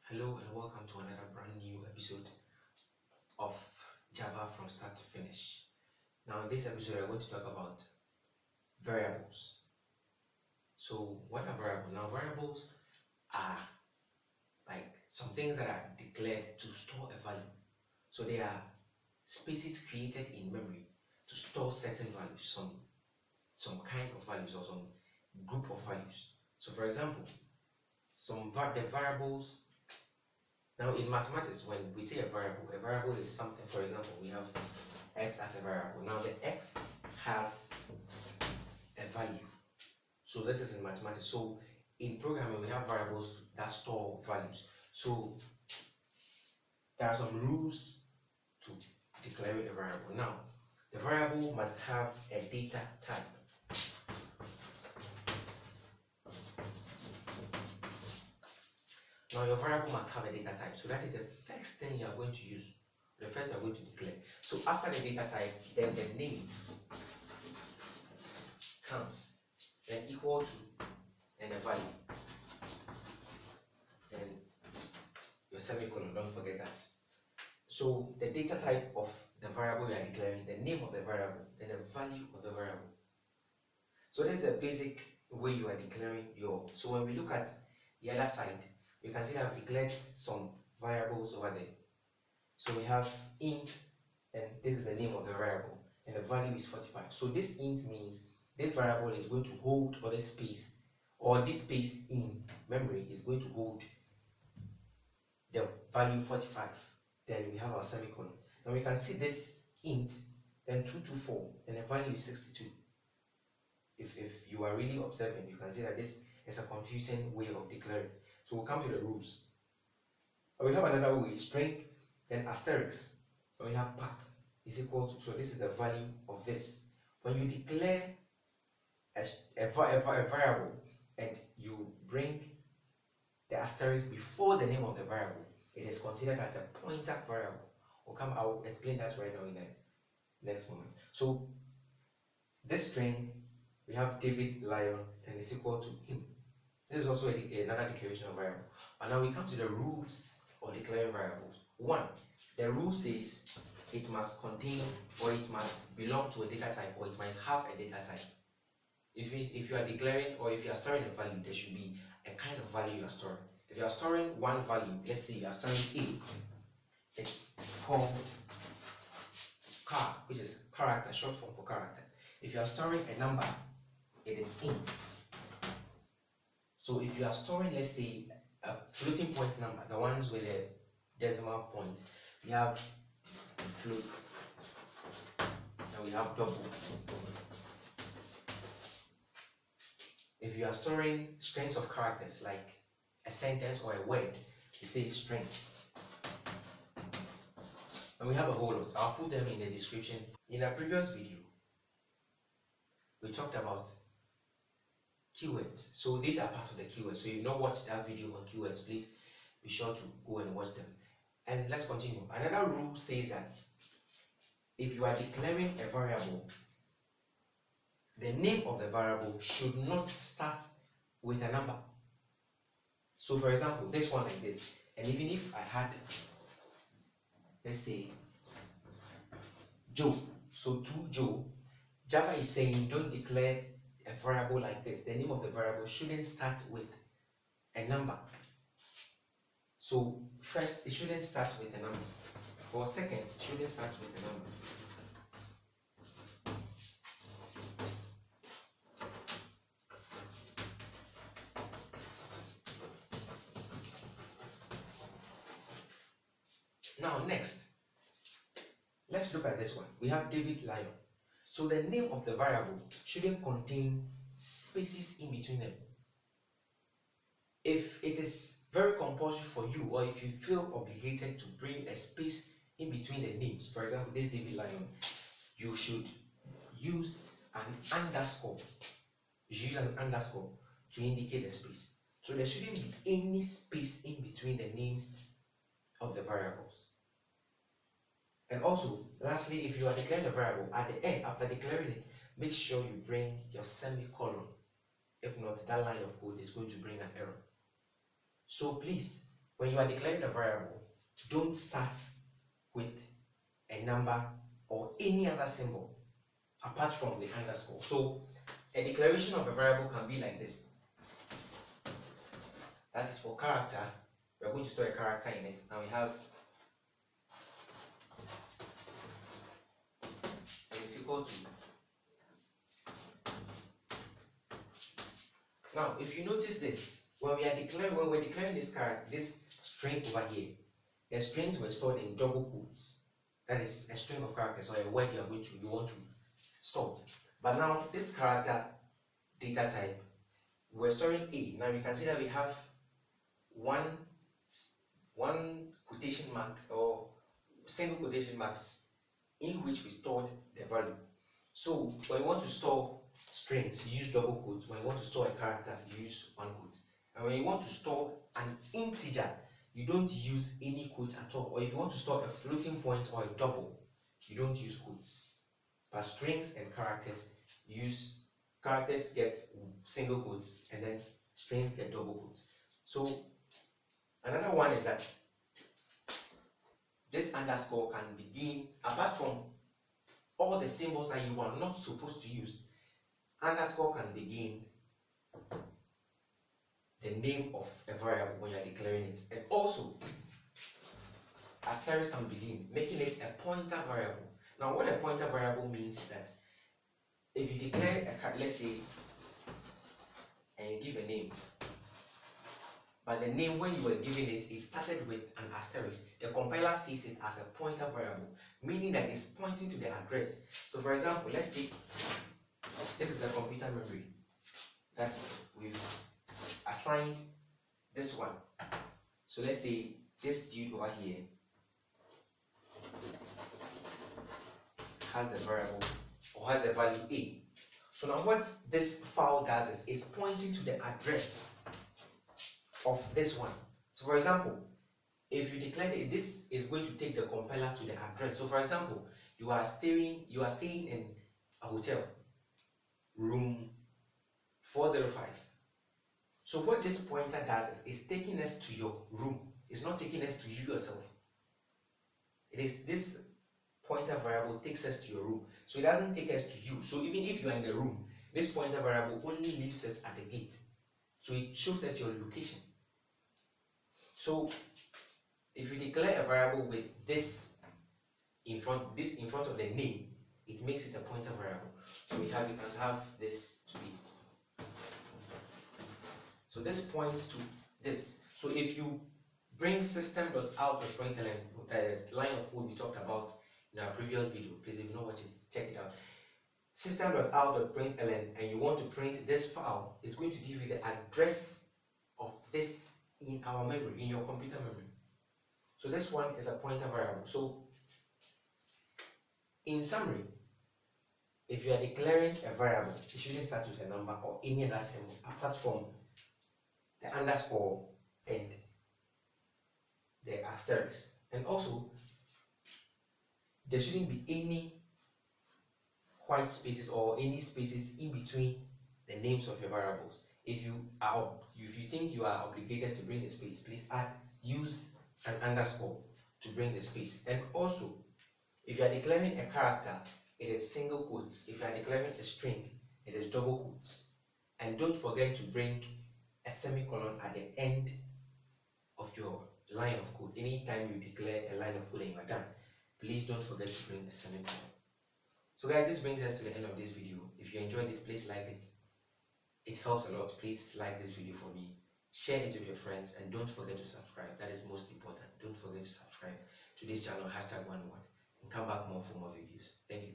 Hello and welcome to another brand new episode of Java from start to finish. Now in this episode I'm going to talk about variables. So what are variables? Now variables are like some things that are declared to store a value. So they are spaces created in memory to store certain values, some kind of values or some group of values. So for example, the variables. Now in mathematics, when we say a variable is something. For example, we have x as a variable. Now the x has a value. So this is in mathematics. So in programming, we have variables that store values. So there are some rules to declaring a variable. Now the variable must have a data type. Now your variable must have a data type. So that is the first thing you are going to use. The first you are going to declare. So after the data type, then the name comes, then equal to, and a value. Then your semicolon, don't forget that. So the data type of the variable you are declaring, the name of the variable, then the value of the variable. So that's the basic way you are declaring your. So when we look at the other side, you can see I've declared some variables over there. So we have int, and this is the name of the variable, and the value is 45. So this int means this variable is going to hold, or this space, or this space in memory is going to hold the value 45. Then we have our semicolon. Now we can see this int, then 224, and the value is 62. If you are really observant, you can see that this is a confusing way of declaring. So we'll come to the rules. We have another way, string, then asterisk. We have part is equal to, so this is the value of this. When you declare a variable and you bring the asterisk before the name of the variable, it is considered as a pointer variable. I'll explain that right now in the next moment. So this string, we have David Lion, and is equal to him. This is also another declaration of variable. And now we come to the rules of declaring variables. One, the rule says it must contain, or it must belong to a data type, or it must have a data type. If you are declaring, or if you are storing a value, there should be a kind of value you are storing. If you are storing one value, let's say you are storing A, it's called char, which is character, short form for character. If you are storing a number, it is int. So if you are storing, let's say, a floating point number, the ones with the decimal points, we have float, and we have double. If you are storing strings of characters, like a sentence or a word, you say string. And we have a whole lot. I'll put them in the description. In a previous video, we talked about keywords. So these are part of the keywords. So if you've not watched that video on keywords, please be sure to go and watch them. And let's continue. Another rule says that if you are declaring a variable, the name of the variable should not start with a number. So for example, this one like this, and even if I had, let's say, Joe, so to Joe, Java is saying don't declare a variable like this. The name of the variable shouldn't start with a number. So first, it shouldn't start with a number. For second, it shouldn't start with a number. Now next, let's look at this one. We have David Lion. So the name of the variable shouldn't contain spaces in between them. If it is very compulsory for you, or if you feel obligated to bring a space in between the names, for example, this David Lion, you should use an underscore. You should use an underscore to indicate the space. So there shouldn't be any space in between the names of the variables. And also, lastly, if you are declaring a variable, at the end, after declaring it, make sure you bring your semicolon. If not, that line of code is going to bring an error. So please, when you are declaring a variable, don't start with a number or any other symbol apart from the underscore. So a declaration of a variable can be like this. That is for character. We are going to store a character in it. Now we have is equal to. Now, if you notice this, when we're declaring this character, this string over here, the strings were stored in double quotes. That is a string of characters or a word you want to store. But now this character data type, we're storing A. Now you can see that we have one quotation mark or single quotation marks in which we stored the value. So when you want to store strings, you use double quotes. When you want to store a character, you use one quote. And when you want to store an integer, you don't use any quote at all. Or if you want to store a floating point or a double, you don't use quotes. But strings and characters get single quotes and then strings get double quotes. So another one is that this underscore can begin, apart from all the symbols that you are not supposed to use, underscore can begin the name of a variable when you are declaring it. And also, asterisk can begin, making it a pointer variable. Now, what a pointer variable means is that if you declare a, let's say, and you give a name, but the name when you were giving it, it started with an asterisk, the compiler sees it as a pointer variable, meaning that it's pointing to the address. So for example, let's take, this is the computer memory that we've assigned this one. So let's say this dude over here has the variable or has the value A. So now what this file does is it's pointing to the address of this one. So for example, if you declare that this is going to take the compiler to the address. So for example, you are staying in a hotel, room 405. So what this pointer does is it's taking us to your room. It's not taking us to you yourself. It is this pointer variable takes us to your room. So it doesn't take us to you. So even if you are in the room, this pointer variable only leaves us at the gate. So it shows us your location. So if you declare a variable with this in front of the name, it makes it a pointer variable. So you can have this to be. So this points to this. So if you bring system.out.println, line of code we talked about in our previous video, please, if you know what, check it out. System.out.println, and you want to print this file, it's going to give you the address of this in our memory, in your computer memory. So this one is a pointer variable. So in summary, if you are declaring a variable, it shouldn't start with a number or any other symbol apart from the underscore and the asterisk. And also, there shouldn't be any white spaces or any spaces in between the names of your variables. If you think you are obligated to bring a space, please use an underscore to bring the space. And also, if you are declaring a character, it is single quotes. If you are declaring a string, it is double quotes. And don't forget to bring a semicolon at the end of your line of code. Anytime you declare a line of code and you are done, please don't forget to bring a semicolon. So guys, this brings us to the end of this video. If you enjoyed this, please like it. It helps a lot. Please like this video for me. Share it with your friends and don't forget to subscribe. That is most important. Don't forget to subscribe to this channel, #101, and come back more for more videos. Thank you.